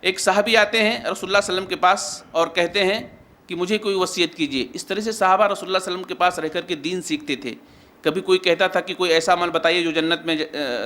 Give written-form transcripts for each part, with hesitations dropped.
ایک صحابی آتے ہیں رسول اللہ صلی اللہ علیہ وسلم کے پاس اور کہتے ہیں کہ مجھے کوئی وصیت کیجیے۔ اس طرح سے صحابہ رسول اللہ صلی اللہ علیہ وسلم کے پاس رہ کر کے دین سیکھتے تھے۔ کبھی کوئی کہتا تھا کہ کوئی ایسا عمل بتائیے جو جنت میں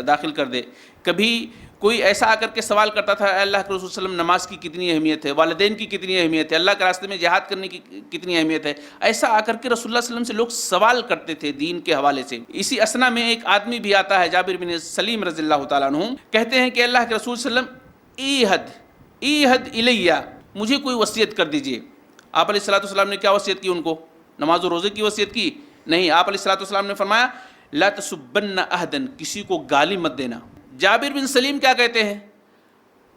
داخل کر دے، کبھی کوئی ایسا آ کر کے سوال کرتا تھا، اے اللہ کے رسول صلی اللہ علیہ وسلم نماز کی کتنی اہمیت ہے، والدین کی کتنی اہمیت ہے، اللہ کے راستے میں جہاد کرنے کی کتنی اہمیت ہے۔ ایسا آ کر کے رسول اللہ صلی اللہ علیہ وسلم سے لوگ سوال کرتے تھے دین کے حوالے سے۔ اسی اسنا میں ایک آدمی بھی آتا ہے، جابر بن سلیم رضی اللہ تعالیٰ عنہ، کہتے ہیں کہ اللہ کے رسول صلی اللہ علیہ وسلم ایہد الیہ، مجھے کوئی وصیت کر دیجئے۔ آپ علیہ الصلوۃ والسلام نے کیا وصیت کی ان کو؟ نماز و روزے کی وصیت کی؟ نہیں، آپ علیہ الصلوۃ والسلام نے فرمایا لا تسبن احدا، کسی کو گالی مت دینا۔ جابر بن سلیم کیا کہتے ہیں؟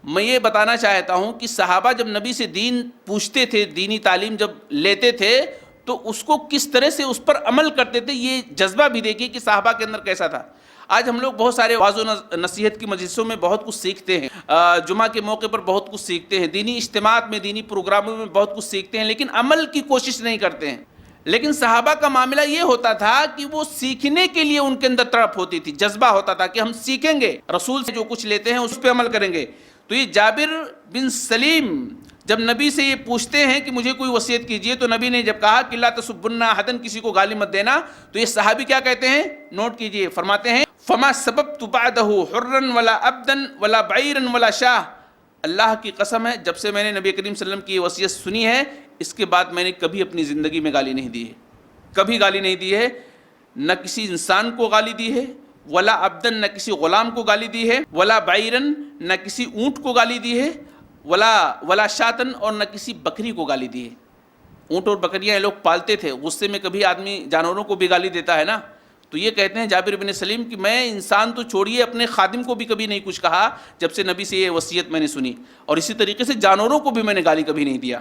میں یہ بتانا چاہتا ہوں کہ صحابہ جب نبی سے دین پوچھتے تھے، دینی تعلیم جب لیتے تھے تو اس کو کس طرح سے اس پر عمل کرتے تھے، یہ جذبہ بھی دیکھیے کہ صحابہ کے اندر کیسا تھا۔ آج ہم لوگ بہت سارے واعظ و نصیحت کی مجلسوں میں بہت کچھ سیکھتے ہیں، جمعہ کے موقع پر بہت کچھ سیکھتے ہیں، دینی اجتماعات میں، دینی پروگراموں میں بہت کچھ سیکھتے ہیں، لیکن عمل کی کوشش نہیں کرتے ہیں۔ لیکن صحابہ کا معاملہ یہ ہوتا تھا کہ وہ سیکھنے کے لیے ان کے اندر تڑپ ہوتی تھی، جذبہ ہوتا تھا کہ ہم سیکھیں گے، رسول سے جو کچھ لیتے ہیں اس پہ عمل کریں گے۔ تو یہ جابر بن سلیم جب نبی سے یہ پوچھتے ہیں کہ مجھے کوئی وصیت کیجئے، تو نبی نے جب کہا کہ لا تسبن احدا، کسی کو گالی مت دینا، تو یہ صحابی کیا کہتے ہیں؟ نوٹ کیجئے، فرماتے ہیں فما سببت بعدہ حرا ولا عبدا ولا بعیرا ولا شاہ، اللہ کی قسم ہے جب سے میں نے نبی کریم صلی اللہ علیہ وسلم کی یہ وصیت سنی ہے، اس کے بعد میں نے کبھی اپنی زندگی میں گالی نہیں دی ہے، کبھی گالی نہیں دی ہے، نہ کسی انسان کو گالی دی ہے، ولا عبدن، نہ کسی غلام کو گالی دی ہے، ولا بعیرن، نہ کسی اونٹ کو گالی دی ہے، ولا شاتن، اور نہ کسی بکری کو گالی دی ہے۔ اونٹ اور بکریاں یہ لوگ پالتے تھے، غصے میں کبھی آدمی جانوروں کو بھی گالی دیتا ہے نا۔ تو یہ کہتے ہیں جابر بن سلیم کہ میں انسان تو چھوڑیے، اپنے خادم کو بھی کبھی نہیں کچھ کہا جب سے نبی سے یہ وصیت میں نے سنی، اور اسی طریقے سے جانوروں کو بھی میں نے گالی کبھی نہیں دیا۔